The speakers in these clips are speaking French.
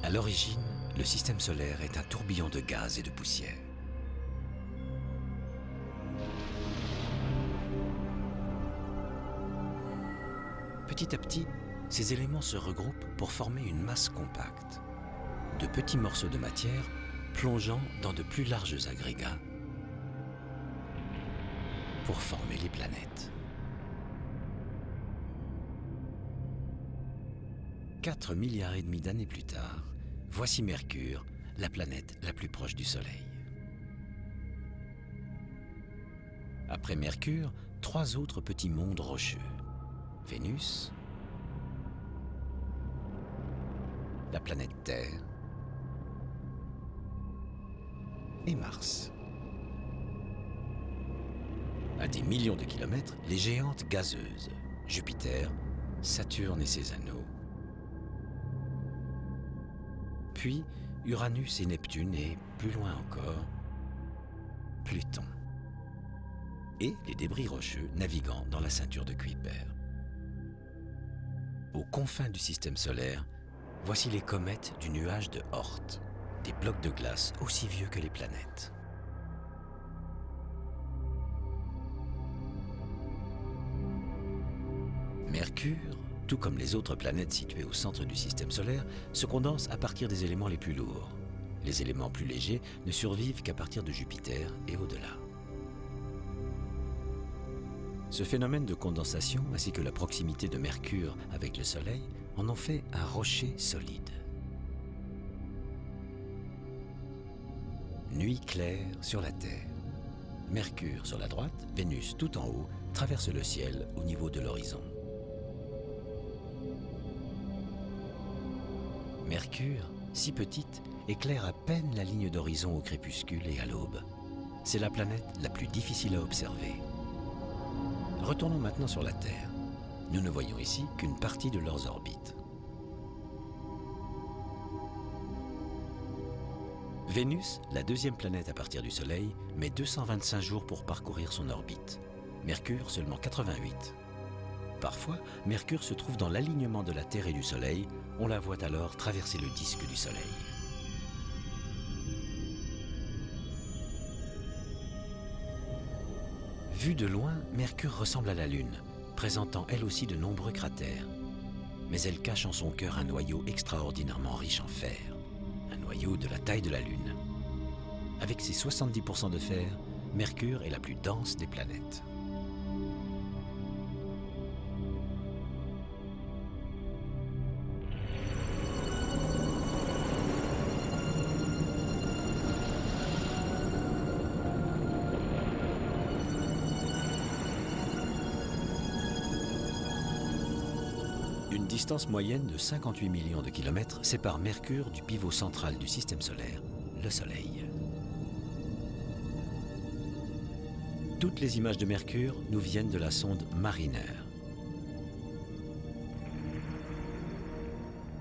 À l'origine, le système solaire est un tourbillon de gaz et de poussière. Petit à petit, ces éléments se regroupent pour former une masse compacte, de petits morceaux de matière plongeant dans de plus larges agrégats pour former les planètes. 4,5 milliards d'années plus tard, voici Mercure, la planète la plus proche du Soleil. Après Mercure, 3 autres petits mondes rocheux. Vénus, la planète Terre et Mars. À des millions de kilomètres, les géantes gazeuses, Jupiter, Saturne et ses anneaux, puis Uranus et Neptune et, plus loin encore, Pluton. Et les débris rocheux naviguant dans la ceinture de Kuiper. Aux confins du système solaire, voici les comètes du nuage de Oort, des blocs de glace aussi vieux que les planètes. Mercure, tout comme les autres planètes situées au centre du système solaire, se condense à partir des éléments les plus lourds. Les éléments plus légers ne survivent qu'à partir de Jupiter et au-delà. Ce phénomène de condensation, ainsi que la proximité de Mercure avec le Soleil, en ont fait un rocher solide. Nuit claire sur la Terre. Mercure sur la droite, Vénus tout en haut, traverse le ciel au niveau de l'horizon. Mercure, si petite, éclaire à peine la ligne d'horizon au crépuscule et à l'aube. C'est la planète la plus difficile à observer. Retournons maintenant sur la Terre. Nous ne voyons ici qu'une partie de leurs orbites. Vénus, la deuxième planète à partir du Soleil, met 225 jours pour parcourir son orbite. Mercure, seulement 88. Parfois, Mercure se trouve dans l'alignement de la Terre et du Soleil. On la voit alors traverser le disque du Soleil. Vue de loin, Mercure ressemble à la Lune, présentant elle aussi de nombreux cratères. Mais elle cache en son cœur un noyau extraordinairement riche en fer, un noyau de la taille de la Lune. Avec ses 70% de fer, Mercure est la plus dense des planètes. Une distance moyenne de 58 millions de kilomètres sépare Mercure du pivot central du système solaire, le Soleil. Toutes les images de Mercure nous viennent de la sonde Mariner.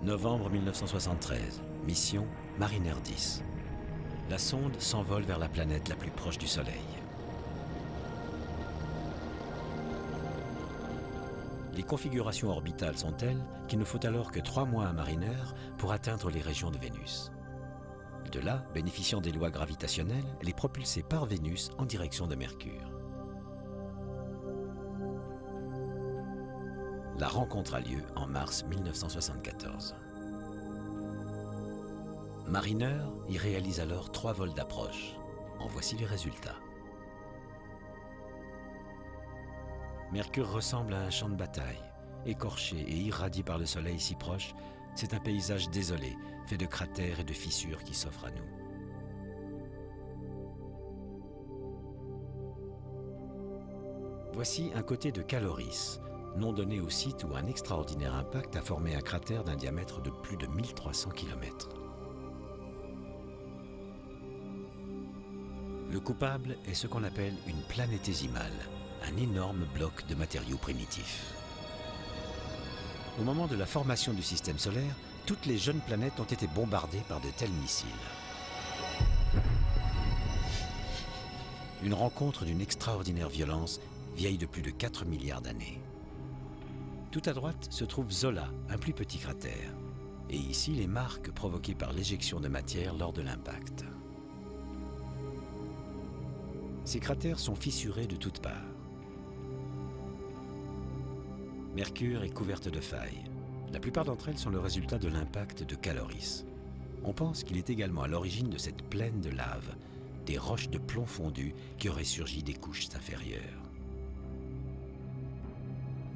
Novembre 1973, mission Mariner 10. La sonde s'envole vers la planète la plus proche du Soleil. Les configurations orbitales sont telles qu'il ne faut alors que 3 mois à Mariner pour atteindre les régions de Vénus. De là, bénéficiant des lois gravitationnelles, elle est propulsée par Vénus en direction de Mercure. La rencontre a lieu en mars 1974. Mariner y réalise alors 3 vols d'approche. En voici les résultats. Mercure ressemble à un champ de bataille. Écorché et irradié par le soleil si proche, c'est un paysage désolé, fait de cratères et de fissures qui s'offrent à nous. Voici un côté de Caloris, nom donné au site où un extraordinaire impact a formé un cratère d'un diamètre de plus de 1300 km. Le coupable est ce qu'on appelle une planétésimale, un énorme bloc de matériaux primitifs. Au moment de la formation du système solaire, toutes les jeunes planètes ont été bombardées par de tels missiles. Une rencontre d'une extraordinaire violence, vieille de plus de 4 milliards d'années. Tout à droite se trouve Zola, un plus petit cratère. et ici les marques provoquées par l'éjection de matière lors de l'impact. Ces cratères sont fissurés de toutes parts. Mercure est couverte de failles. La plupart d'entre elles sont le résultat de l'impact de Caloris. On pense qu'il est également à l'origine de cette plaine de lave, des roches de plomb fondu qui auraient surgi des couches inférieures.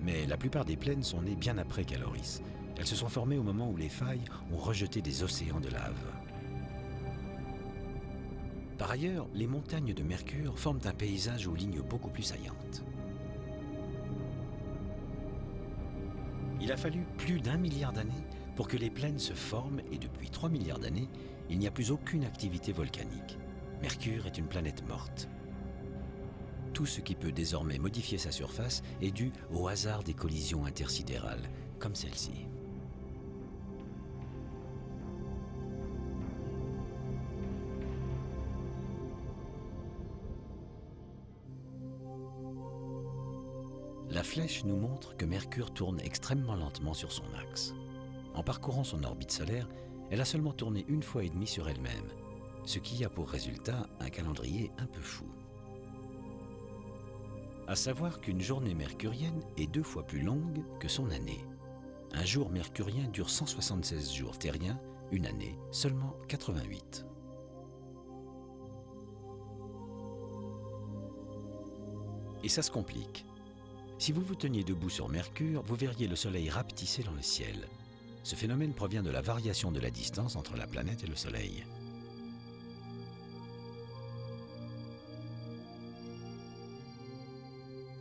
Mais la plupart des plaines sont nées bien après Caloris. Elles se sont formées au moment où les failles ont rejeté des océans de lave. Par ailleurs, les montagnes de Mercure forment un paysage aux lignes beaucoup plus saillantes. Il a fallu plus d'1 milliard d'années pour que les plaines se forment et depuis 3 milliards d'années, il n'y a plus aucune activité volcanique. Mercure est une planète morte. Tout ce qui peut désormais modifier sa surface est dû au hasard des collisions intersidérales, comme celle-ci. La flèche nous montre que Mercure tourne extrêmement lentement sur son axe. En parcourant son orbite solaire, elle a seulement tourné 1,5 fois sur elle-même, ce qui a pour résultat un calendrier un peu fou. À savoir qu'une journée mercurienne est 2 fois plus longue que son année. Un jour mercurien dure 176 jours terriens, une année seulement 88. Et ça se complique. Si vous vous teniez debout sur Mercure, vous verriez le Soleil rapetisser dans le ciel. Ce phénomène provient de la variation de la distance entre la planète et le Soleil.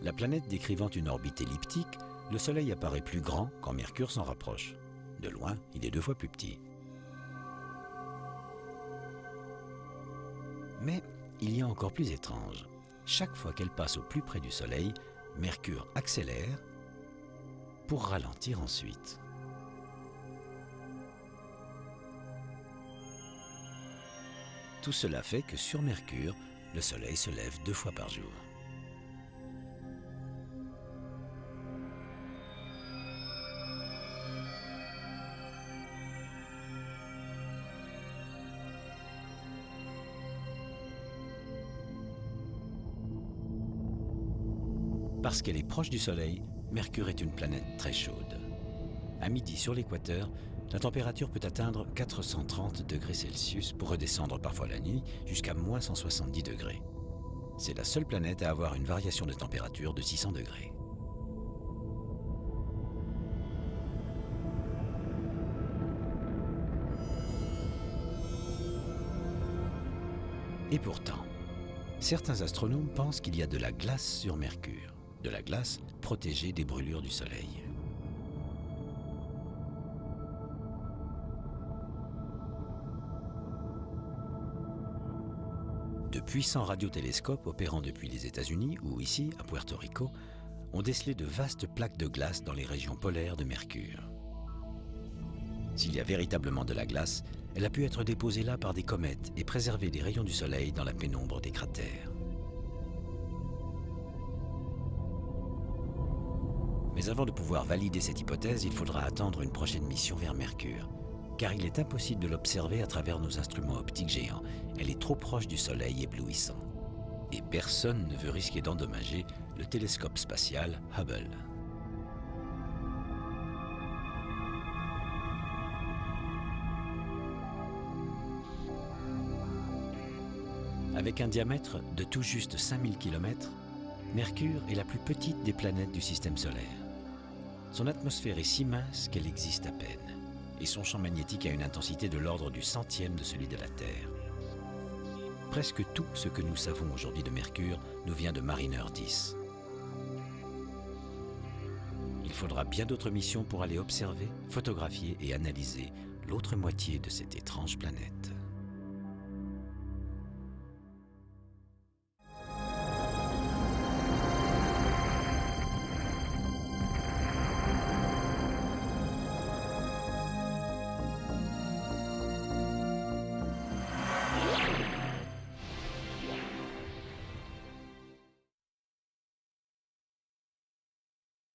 La planète décrivant une orbite elliptique, le Soleil apparaît plus grand quand Mercure s'en rapproche. De loin, il est 2 fois plus petit. Mais il y a encore plus étrange. Chaque fois qu'elle passe au plus près du Soleil, Mercure accélère pour ralentir ensuite. Tout cela fait que sur Mercure, le Soleil se lève 2 fois par jour. Parce qu'elle est proche du Soleil, Mercure est une planète très chaude. À midi sur l'équateur, la température peut atteindre 430 degrés Celsius pour redescendre parfois la nuit jusqu'à moins 170 degrés. C'est la seule planète à avoir une variation de température de 600 degrés. Et pourtant, certains astronomes pensent qu'il y a de la glace sur Mercure. De la glace protégée des brûlures du Soleil. De puissants radiotélescopes opérant depuis les États-Unis ou ici, à Puerto Rico, ont décelé de vastes plaques de glace dans les régions polaires de Mercure. S'il y a véritablement de la glace, elle a pu être déposée là par des comètes et préserver des rayons du Soleil dans la pénombre des cratères. Mais avant de pouvoir valider cette hypothèse, il faudra attendre une prochaine mission vers Mercure. Car il est impossible de l'observer à travers nos instruments optiques géants. Elle est trop proche du Soleil éblouissant. Et personne ne veut risquer d'endommager le télescope spatial Hubble. Avec un diamètre de tout juste 5000 km, Mercure est la plus petite des planètes du système solaire. Son atmosphère est si mince qu'elle existe à peine, et son champ magnétique a une intensité de l'ordre du centième de celui de la Terre. Presque tout ce que nous savons aujourd'hui de Mercure nous vient de Mariner 10. Il faudra bien d'autres missions pour aller observer, photographier et analyser l'autre moitié de cette étrange planète.